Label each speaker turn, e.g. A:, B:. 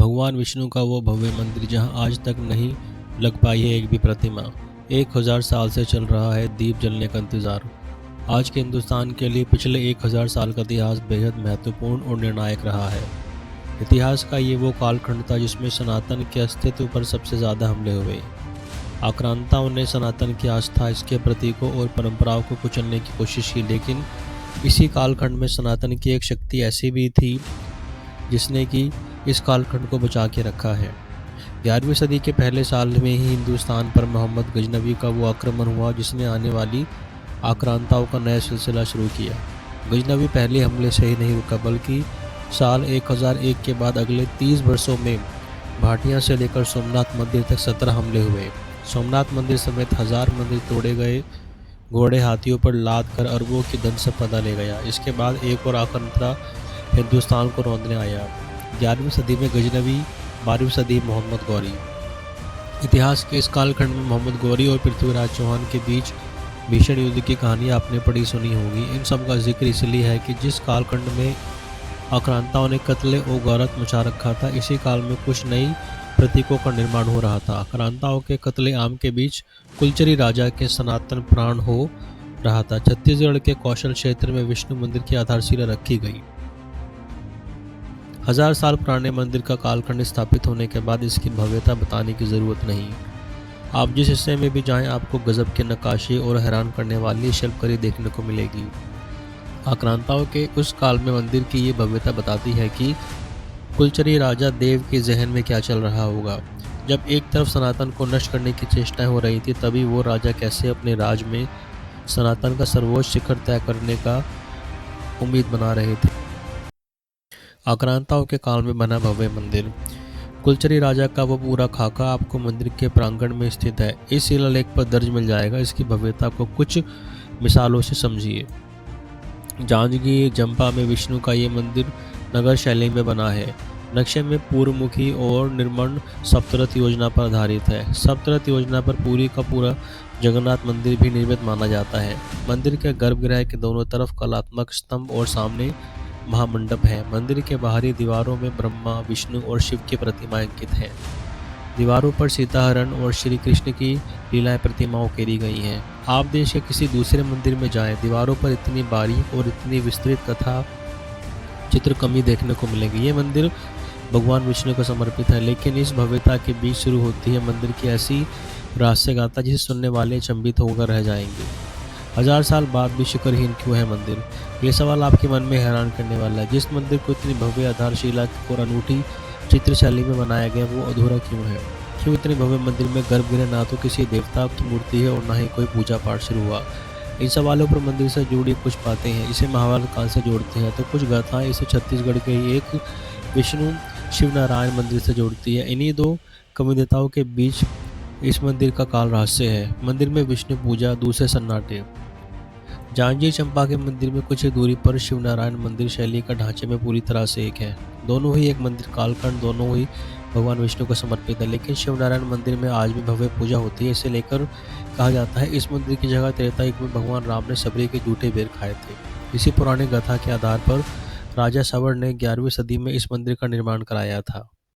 A: भगवान विष्णु का वो भव्य मंदिर जहां आज तक नहीं लग पाई है एक भी प्रतिमा। 1000 साल से चल रहा है दीप जलने का इंतज़ार। आज के हिंदुस्तान के लिए पिछले 1000 साल का इतिहास बेहद महत्वपूर्ण और निर्णायक रहा है। इतिहास का ये वो कालखंड था जिसमें सनातन के अस्तित्व पर सबसे ज़्यादा हमले हुए। आक्रांताओं ने सनातन की आस्था, इसके प्रतीकों और परंपराओं को कुचलने की कोशिश की, लेकिन इसी कालखंड में सनातन की एक शक्ति ऐसी भी थी जिसने कि इस कालखंड को बचा के रखा है। 11वीं सदी के पहले साल में ही हिंदुस्तान पर मोहम्मद गजनवी का वो आक्रमण हुआ जिसने आने वाली आक्रांताओं का नया सिलसिला शुरू किया। गजनवी पहले हमले से ही नहीं रुका, बल्कि साल 1001 के बाद अगले 30 वर्षों में भाटिया से लेकर सोमनाथ मंदिर तक 17 हमले हुए। सोमनाथ मंदिर समेत 1000 मंदिर तोड़े गए। घोड़े हाथियों पर लाद कर अरबों की धन संपदा ले गया। इसके बाद एक और आक्रांता हिंदुस्तान को रौंदने आया। 11वीं सदी में गजनवी, 12वीं सदी मोहम्मद गौरी। इतिहास के इस कालखंड में मोहम्मद गौरी और पृथ्वीराज चौहान के बीच भीषण युद्ध की कहानी आपने पढ़ी सुनी होगी। इन सब का जिक्र इसलिए है कि जिस कालखंड में आक्रांताओं ने कत्ले और गारत मचा रखा था, इसी काल में कुछ नई प्रतीकों का निर्माण हो रहा था। आक्रांताओं के कत्लेआम के बीच कुलचरी राजा के सनातन प्राण हो रहा था। छत्तीसगढ़ के कौशल क्षेत्र में विष्णु मंदिर की आधारशिला रखी गई। 1000 साल पुराने मंदिर का कालखंड स्थापित होने के बाद इसकी भव्यता बताने की ज़रूरत नहीं। आप जिस हिस्से में भी जाएं, आपको गजब की नक्काशी और हैरान करने वाली शिल्पकारी देखने को मिलेगी। आक्रांताओं के उस काल में मंदिर की ये भव्यता बताती है कि कुलचरी राजा देव के जहन में क्या चल रहा होगा। जब एक तरफ सनातन को नष्ट करने की चेष्टाएं हो रही थी, तभी वो राजा कैसे अपने राज में सनातन का सर्वोच्च शिखर तय करने का उम्मीद बना रहे थे। आक्रांताओं के काल में बना भव्य मंदिर। कुलचरी राजा का वो पूरा खाका आपको मंदिर के प्रांगण में स्थित है। इस शिलालेख पर दर्ज मिल जाएगा। इसकी भव्यता को कुछ मिसालों से समझिए। जांजगीर चंपा में विष्णु का ये मंदिर नगर शैली में बना है। नक्शे में पूर्वमुखी और निर्मण सप्तरथ योजना पर आधारित है। सप्तरथ योजना पर पूरी का पूरा जगन्नाथ मंदिर भी निर्मित माना जाता है। मंदिर के गर्भगृह के दोनों तरफ कलात्मक स्तंभ और सामने महामंडप है। मंदिर के बाहरी दीवारों में ब्रह्मा, विष्णु और शिव की प्रतिमाएं अंकित हैं। दीवारों पर सीताहरण और श्री कृष्ण की लीलाएं प्रतिमाओं केरी गई हैं। आप देश के किसी दूसरे मंदिर में जाएं, दीवारों पर इतनी बारीक और इतनी विस्तृत कथा चित्र कमी देखने को मिलेगी। ये मंदिर भगवान विष्णु को समर्पित है, लेकिन इस भव्यता के बीच शुरू होती है मंदिर की ऐसी रहस्य गाथा जिसे सुनने वाले चंबित होकर रह जाएंगे। 1000 साल बाद भी शिखरहीन क्यों है मंदिर? ये सवाल आपके मन में हैरान करने वाला है। जिस मंदिर को इतनी भव्य आधारशिला और अनूठी चित्र शैली में बनाया गया, वो अधूरा क्यों है? क्यों इतने भव्य मंदिर में गर्भगृह ना तो किसी देवता की मूर्ति है और ना ही कोई पूजा पाठ शुरू हुआ? इन सवालों पर मंदिर से जुड़ी कुछ बातें हैं। इसे महाभारत काल से जोड़ती हैं, तो कुछ गाथाएं इसे छत्तीसगढ़ के ही एक विष्णु शिव नारायण मंदिर से जोड़ती है। इन्हीं दो कविताओं के बीच इस मंदिर का काल रहस्य है। मंदिर में विष्णु पूजा, दूसरे सन्नाटे। जांजगीर चंपा के मंदिर में कुछ ही दूरी पर शिव नारायण मंदिर शैली का ढांचे में पूरी तरह से एक है। दोनों ही एक मंदिर कालखंड, दोनों ही भगवान विष्णु को समर्पित है, लेकिन शिव नारायण मंदिर में आज भी भव्य पूजा होती है। इसे लेकर कहा जाता है इस मंदिर की जगह त्रेता युग में भगवान राम ने सबरी के जूठे बेर खाए थे। इसी पुरानी गाथा के आधार पर राजा सवर ने 11वीं सदी में इस मंदिर का निर्माण कराया था।